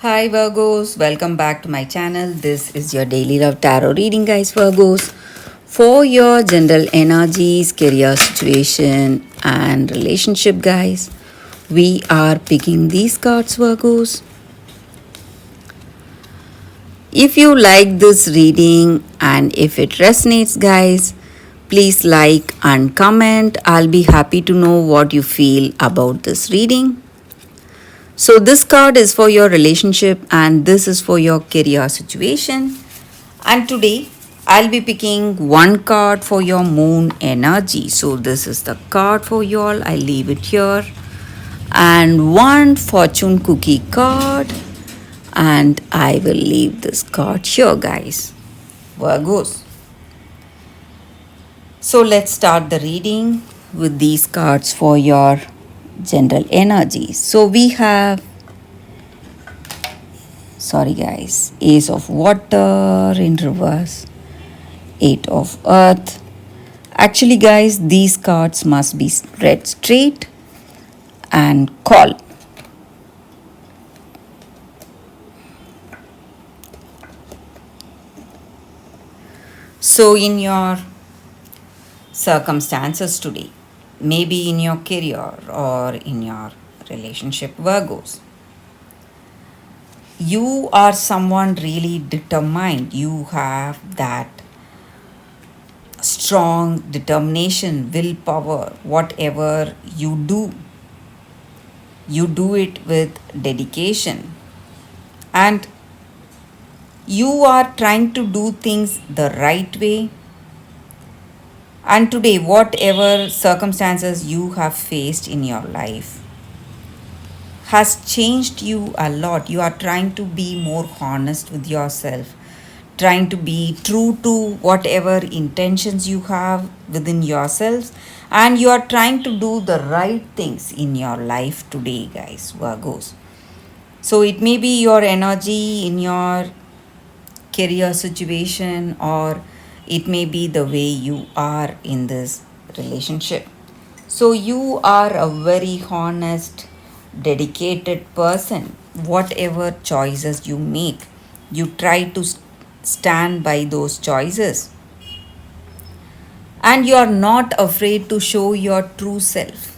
Hi Virgos, welcome back to my channel. This is your daily love tarot reading, guys. Virgos, for your general energies, career situation, and relationship, guys. We are picking these cards, Virgos. If you like this reading and if it resonates, guys, please like and comment. I'll be happy to know what you feel about this reading. So, this card is for your relationship and this is for your career situation. And today, I'll be picking one card for your moon energy. So, this is the card for you all. I leave it here. And one fortune cookie card. And I will leave this card here, guys. Virgos. So, let's start the reading with these cards for your general energy. So we have, sorry guys, Ace of Water in reverse, Eight of Earth. Actually guys, these cards must be read straight and call. So in your circumstances today, maybe in your career or in your relationship, Virgos, you are someone really determined. You have that strong determination, willpower. Whatever you do it with dedication, and you are trying to do things the right way. And today, whatever circumstances you have faced in your life has changed you a lot. You are trying to be more honest with yourself, trying to be true to whatever intentions you have within yourselves, and you are trying to do the right things in your life today, guys, Virgos. So it may be your energy in your career situation, or it may be the way you are in this relationship. So you are a very honest, dedicated person. Whatever choices you make, you try to stand by those choices. And you are not afraid to show your true self.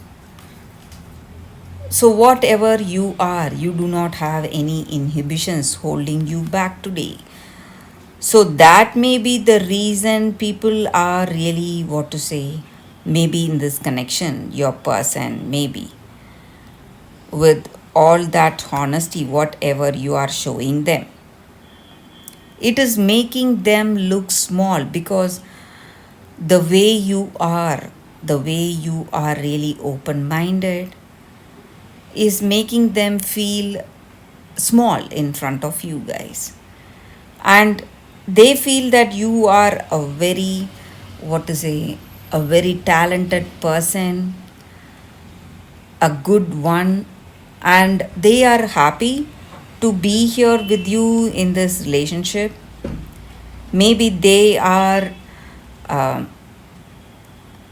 So, whatever you are, you do not have any inhibitions holding you back today. So that may be the reason people are really, what to say, maybe in this connection, your person, maybe with all that honesty, whatever you are showing them. It is making them look small because the way you are really open minded, is making them feel small in front of you guys. And they feel that you are a very, what to say, a very talented person, a good one, and they are happy to be here with you in this relationship. Maybe they are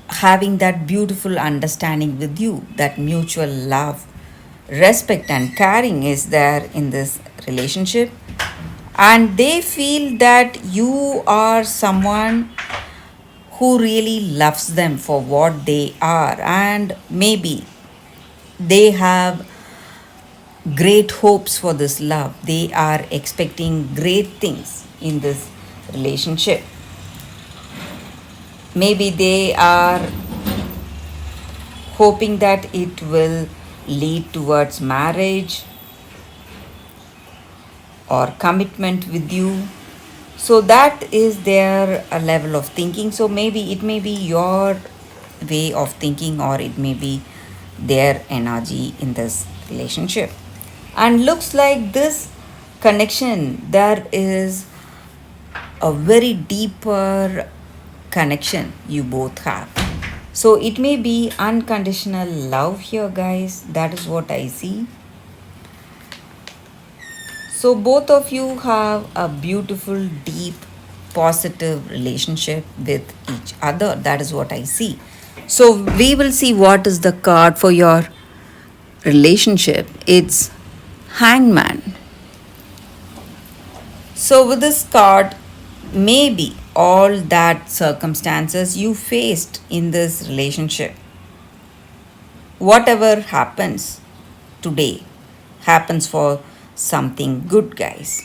having that beautiful understanding with you, that mutual love, respect, and caring is there in this relationship. And they feel that you are someone who really loves them for what they are, and maybe they have great hopes for this love. They are expecting great things in this relationship. Maybe they are hoping that it will lead towards marriage or commitment with you. So that is their level of thinking. So maybe it may be your way of thinking, or it may be their energy in this relationship. And looks like this connection, there is a very deeper connection you both have. So it may be unconditional love here, guys. That is what I see. So both of you have a beautiful, deep, positive relationship with each other. That is what I see. So we will see what is the card for your relationship. It's Hangman. So, with this card, maybe all that circumstances you faced in this relationship, whatever happens today, happens for something good, guys.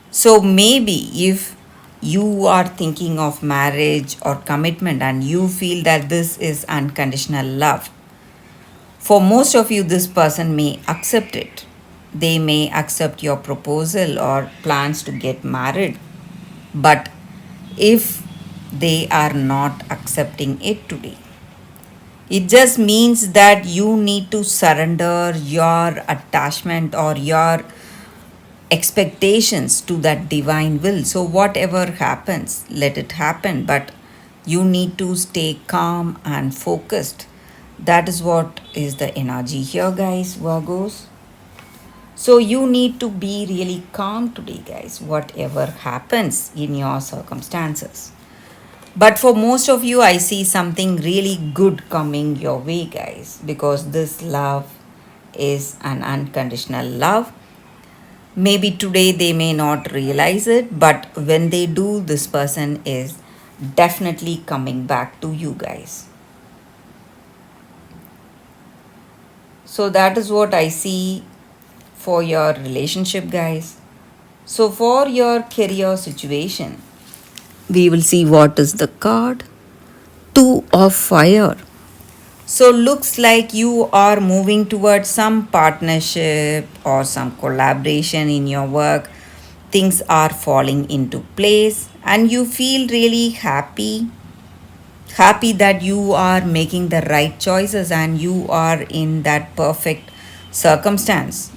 So, maybe if you are thinking of marriage or commitment and you feel that this is unconditional love, for most of you, this person may accept it. They may accept your proposal or plans to get married. But if they are not accepting it today, it just means that you need to surrender your attachment or your expectations to that divine will. So, whatever happens, let it happen. But you need to stay calm and focused. That is what is the energy here, guys, Virgos. So, you need to be really calm today, guys, whatever happens in your circumstances. But for most of you, I see something really good coming your way, guys, because this love is an unconditional love. Maybe today they may not realize it, but when they do, this person is definitely coming back to you, guys. So that is what I see for your relationship, guys. So for your career situation, we will see what is the card. Two of fire. So looks like you are moving towards some partnership or some collaboration in your work. Things are falling into place and you feel really happy that you are making the right choices and you are in that perfect circumstance,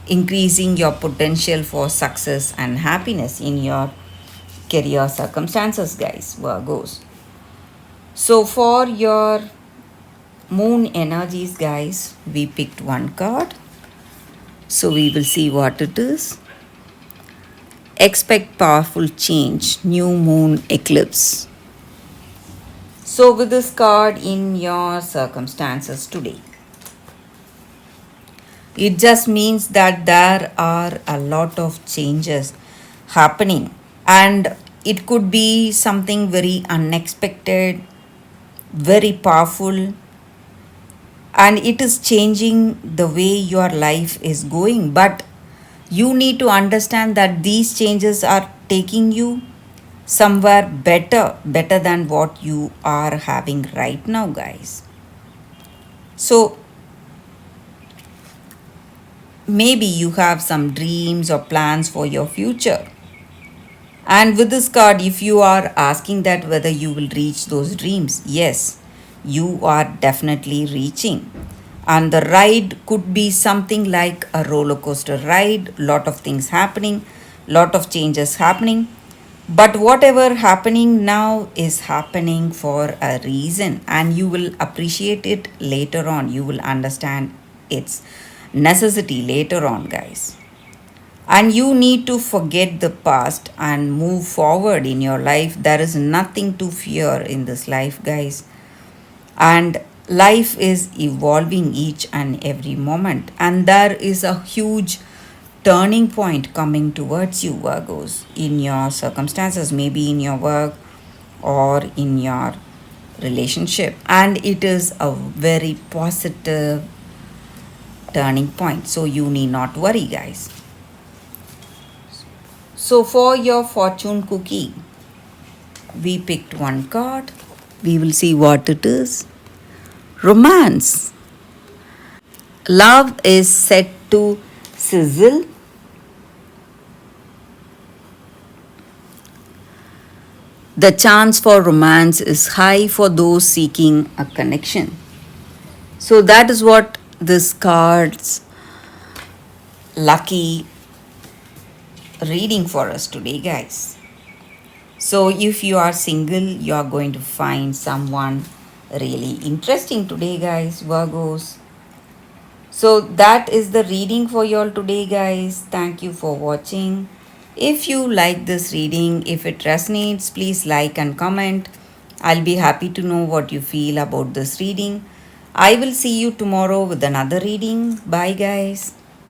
increasing your potential for success and happiness in your career circumstances, guys, Virgos. So for your moon energies, guys, we picked one card. So we will see what it is. Expect powerful change, new moon eclipse. So with this card in your circumstances today, it just means that there are a lot of changes happening and it could be something very unexpected, very powerful, and it is changing the way your life is going. But you need to understand that these changes are taking you somewhere better than what you are having right now, guys. So maybe you have some dreams or plans for your future. And with this card, if you are asking that whether you will reach those dreams, yes, you are definitely reaching. And the ride could be something like a roller coaster ride, lot of things happening, lot of changes happening. But whatever happening now is happening for a reason, and you will appreciate it later on. You will understand its necessity later on, guys. And you need to forget the past and move forward in your life. There is nothing to fear in this life, guys. And life is evolving each and every moment. And there is a huge turning point coming towards you, Virgos, in your circumstances, maybe in your work or in your relationship. And it is a very positive turning point. So you need not worry, guys. So for your fortune cookie, we picked one card. We will see what it is. Romance. Love is set to sizzle. The chance for romance is high for those seeking a connection. So that is what this card's lucky reading for us today, guys. So if you are single, you are going to find someone really interesting today, guys, Virgos. So that is the reading for you all today, guys. Thank you for watching. If you like this reading, if it resonates, please like and comment. I'll be happy to know what you feel about this reading. I will see you tomorrow with another reading. Bye, guys.